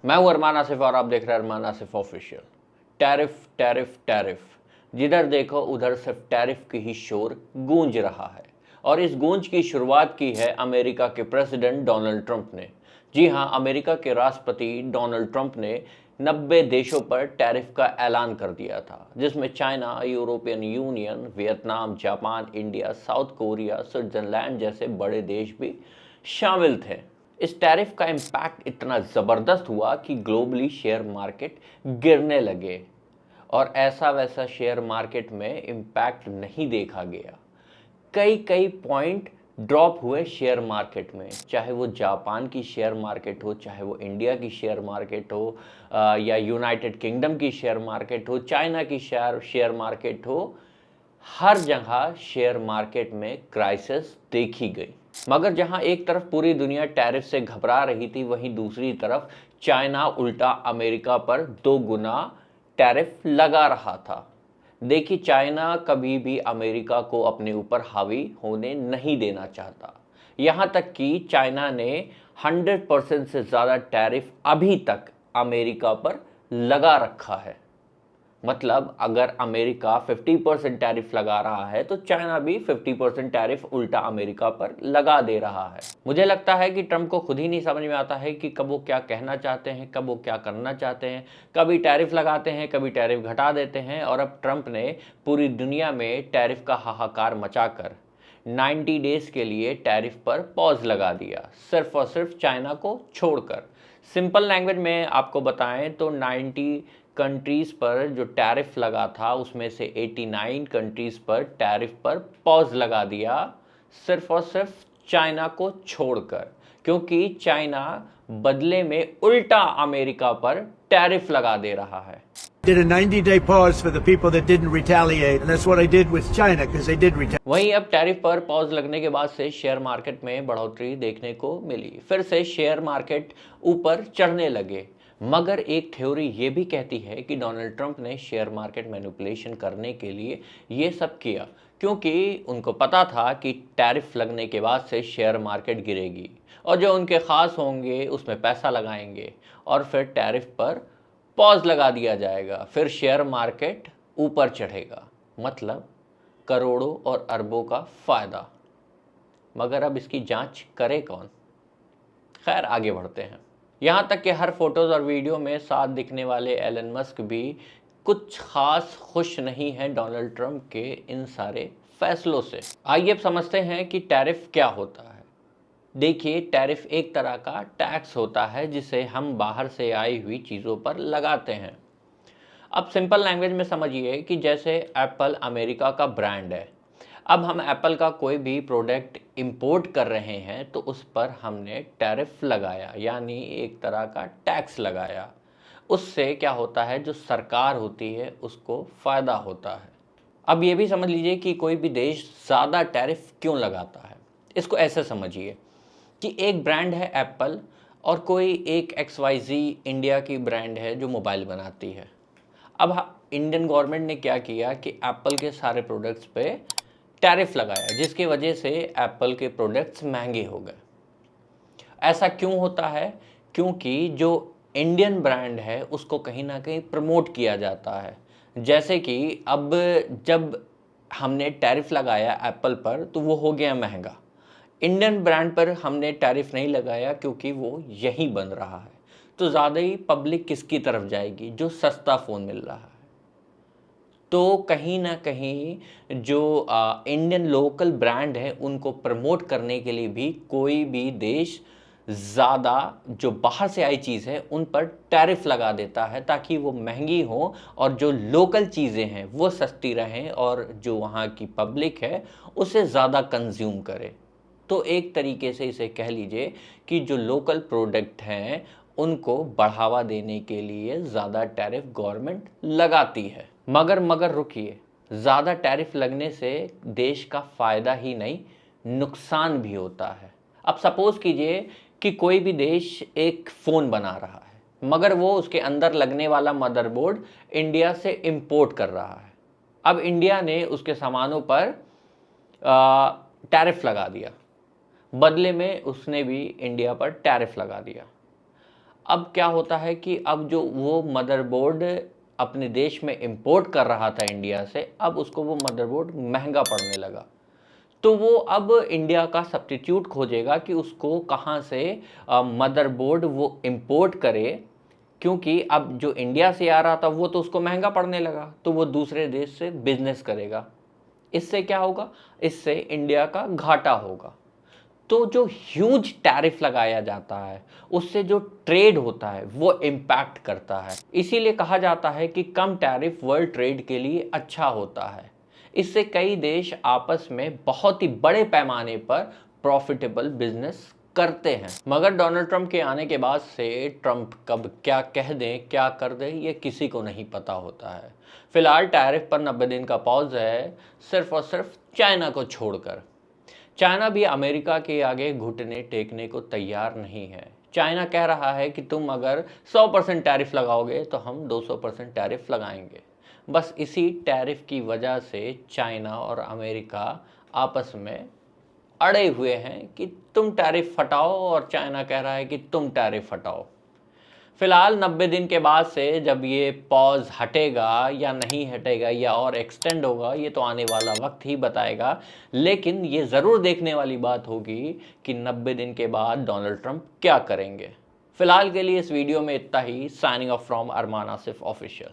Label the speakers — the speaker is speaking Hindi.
Speaker 1: मैं हूं अरमान आसिफ और आप देख रहे हैं Armaan Asif official. Tariff tariff tariff, जिधर देखो उधर सिर्फ टैरिफ की ही शोर गूंज रहा है। और इस गूंज की शुरुआत की है अमेरिका के प्रेसिडेंट डोनाल्ड ट्रंप ने। जी हां, अमेरिका के राष्ट्रपति डोनाल्ड ट्रंप ने 90 देशों पर टैरिफ का ऐलान कर दिया था, जिसमें China, European union, Vietnam, Japan, India, south Korea, Switzerland जैसे बड़े देश भी शामिल थे। इस टैरिफ का इम्पैक्ट इतना ज़बरदस्त हुआ कि ग्लोबली शेयर मार्केट गिरने लगे और ऐसा वैसा शेयर मार्केट में इम्पैक्ट नहीं देखा गया। कई कई पॉइंट ड्रॉप हुए शेयर मार्केट में, चाहे वो जापान की शेयर मार्केट हो, चाहे वो इंडिया की शेयर मार्केट हो, या यूनाइटेड किंगडम की शेयर मार्केट हो, चाइना की शेयर मार्केट हो। हर जगह शेयर मार्केट में क्राइसिस देखी गई। मगर जहां एक तरफ पूरी दुनिया टैरिफ से घबरा रही थी, वहीं दूसरी तरफ चाइना उल्टा अमेरिका पर 2 गुना टैरिफ लगा रहा था। देखिए, चाइना कभी भी अमेरिका को अपने ऊपर हावी होने नहीं देना चाहता। यहां तक कि चाइना ने 100% से ज़्यादा टैरिफ अभी तक अमेरिका पर लगा रखा है। मतलब अगर अमेरिका 50% टैरिफ लगा रहा है तो चाइना भी 50% टैरिफ उल्टा अमेरिका पर लगा दे रहा है। मुझे लगता है कि ट्रंप को खुद ही नहीं समझ में आता है कि कब वो क्या कहना चाहते हैं, कब वो क्या करना चाहते हैं। कभी टैरिफ लगाते हैं, कभी टैरिफ घटा देते हैं। और अब ट्रंप ने पूरी दुनिया में टैरिफ का हाहाकार मचाकर 90 डेज के लिए टैरिफ पर पॉज लगा दिया, सिर्फ और सिर्फ चाइना को छोड़कर। सिंपल लैंग्वेज में आपको बताएं तो 90 कंट्रीज़ पर जो टैरिफ लगा था, उसमें से 89 कंट्रीज़ पर टैरिफ पर पॉज लगा दिया, सिर्फ और सिर्फ चाइना को छोड़कर। क्योंकि चाइना बदले में उल्टा अमेरिका पर टैरिफ लगा दे रहा है।
Speaker 2: Did a 90-day pause for the people that didn't retaliate, and that's what I did with China because they did retaliate.
Speaker 1: वहीं अब टैरिफ पर पॉज लगने के बाद से शेयर मार्केट में बढ़ोतरी देखने को मिली, फिर से शेयर मार्केट ऊपर चढ़ने लगे। मगर एक थ्योरी ये भी कहती है कि डोनाल्ड ट्रंप ने शेयर मार्केट मैनिपुलेशन करने के लिए ये सब किया, क्योंकि उनको पता था कि टैरिफ लगने के बाद से शेयर मार्केट गिरेगी और जो उनके ख़ास होंगे उसमें पैसा लगाएंगे और फिर टैरिफ पर पॉज लगा दिया जाएगा, फिर शेयर मार्केट ऊपर चढ़ेगा। मतलब करोड़ों और अरबों का फ़ायदा। मगर अब इसकी जांच करे कौन? खैर, आगे बढ़ते हैं। यहाँ तक कि हर फोटोज़ और वीडियो में साथ दिखने वाले एलन मस्क भी कुछ खास खुश नहीं हैं डोनाल्ड ट्रंप के इन सारे फैसलों से। आइए अब समझते हैं कि टैरिफ क्या होता है। देखिए, टैरिफ एक तरह का टैक्स होता है जिसे हम बाहर से आई हुई चीज़ों पर लगाते हैं। अब सिंपल लैंग्वेज में समझिए कि जैसे एप्पल अमेरिका का ब्रांड है। अब हम एप्पल का कोई भी प्रोडक्ट इंपोर्ट कर रहे हैं तो उस पर हमने टैरिफ लगाया, यानी एक तरह का टैक्स लगाया। उससे क्या होता है, जो सरकार होती है उसको फ़ायदा होता है। अब ये भी समझ लीजिए कि कोई भी देश ज़्यादा टैरिफ क्यों लगाता है। इसको ऐसे समझिए कि एक ब्रांड है एप्पल और कोई एक XYZ इंडिया की ब्रांड है जो मोबाइल बनाती है। अब इंडियन गवर्नमेंट ने क्या किया कि एप्पल के सारे प्रोडक्ट्स पे टैरिफ लगाया, जिसकी वजह से एप्पल के प्रोडक्ट्स महंगे हो गए। ऐसा क्यों होता है? क्योंकि जो इंडियन ब्रांड है उसको कहीं ना कहीं प्रमोट किया जाता है। जैसे कि अब जब हमने टैरिफ लगाया एप्पल पर तो वो हो गया महंगा। इंडियन ब्रांड पर हमने टैरिफ नहीं लगाया क्योंकि वो यहीं बन रहा है। तो ज़्यादा ही पब्लिक किसकी तरफ जाएगी? जो सस्ता फ़ोन मिल रहा है। तो कहीं ना कहीं जो इंडियन लोकल ब्रांड है उनको प्रमोट करने के लिए भी कोई भी देश ज़्यादा जो बाहर से आई चीज़ है उन पर टैरिफ लगा देता है, ताकि वो महंगी हो और जो लोकल चीज़ें हैं वो सस्ती रहें और जो वहाँ की पब्लिक है उसे ज़्यादा कंज्यूम करे। तो एक तरीके से इसे कह लीजिए कि जो लोकल प्रोडक्ट हैं उनको बढ़ावा देने के लिए ज़्यादा टैरिफ गवर्नमेंट लगाती है। मगर रुकिए, ज़्यादा टैरिफ लगने से देश का फ़ायदा ही नहीं, नुकसान भी होता है। अब सपोज़ कीजिए कि कोई भी देश एक फ़ोन बना रहा है, मगर वो उसके अंदर लगने वाला मदरबोर्ड इंडिया से इंपोर्ट कर रहा है। अब इंडिया ने उसके सामानों पर टैरिफ लगा दिया, बदले में उसने भी इंडिया पर टैरिफ लगा दिया। अब क्या होता है कि अब जो वो मदरबोर्ड अपने देश में इंपोर्ट कर रहा था इंडिया से, अब उसको वो मदरबोर्ड महंगा पड़ने लगा। तो वो अब इंडिया का सब्स्टिट्यूट खोजेगा कि उसको कहाँ से मदरबोर्ड वो इंपोर्ट करे, क्योंकि अब जो इंडिया से आ रहा था वो तो उसको महंगा पड़ने लगा, तो वो दूसरे देश से बिजनेस करेगा। इससे क्या होगा? इससे इंडिया का घाटा होगा। तो जो ह्यूज टैरिफ लगाया जाता है उससे जो ट्रेड होता है वो इम्पैक्ट करता है। इसीलिए कहा जाता है कि कम टैरिफ वर्ल्ड ट्रेड के लिए अच्छा होता है। इससे कई देश आपस में बहुत ही बड़े पैमाने पर प्रॉफिटेबल बिजनेस करते हैं। मगर डोनाल्ड ट्रंप के आने के बाद से ट्रंप कब क्या कह दें, क्या कर दें, ये किसी को नहीं पता होता है। फिलहाल टैरिफ पर 90 दिन का पॉज है, सिर्फ और सिर्फ चाइना को छोड़कर। चाइना भी अमेरिका के आगे घुटने टेकने को तैयार नहीं है। चाइना कह रहा है कि तुम अगर 100% टैरिफ लगाओगे तो हम 200% टैरिफ लगाएंगे। बस इसी टैरिफ की वजह से चाइना और अमेरिका आपस में अड़े हुए हैं कि तुम टैरिफ हटाओ, और चाइना कह रहा है कि तुम टैरिफ हटाओ। फिलहाल 90 दिन के बाद से जब ये पॉज हटेगा या नहीं हटेगा या और एक्सटेंड होगा, ये तो आने वाला वक्त ही बताएगा। लेकिन ये ज़रूर देखने वाली बात होगी कि 90 दिन के बाद डोनाल्ड ट्रंप क्या करेंगे। फिलहाल के लिए इस वीडियो में इतना ही। Signing off from Armaan Asif official.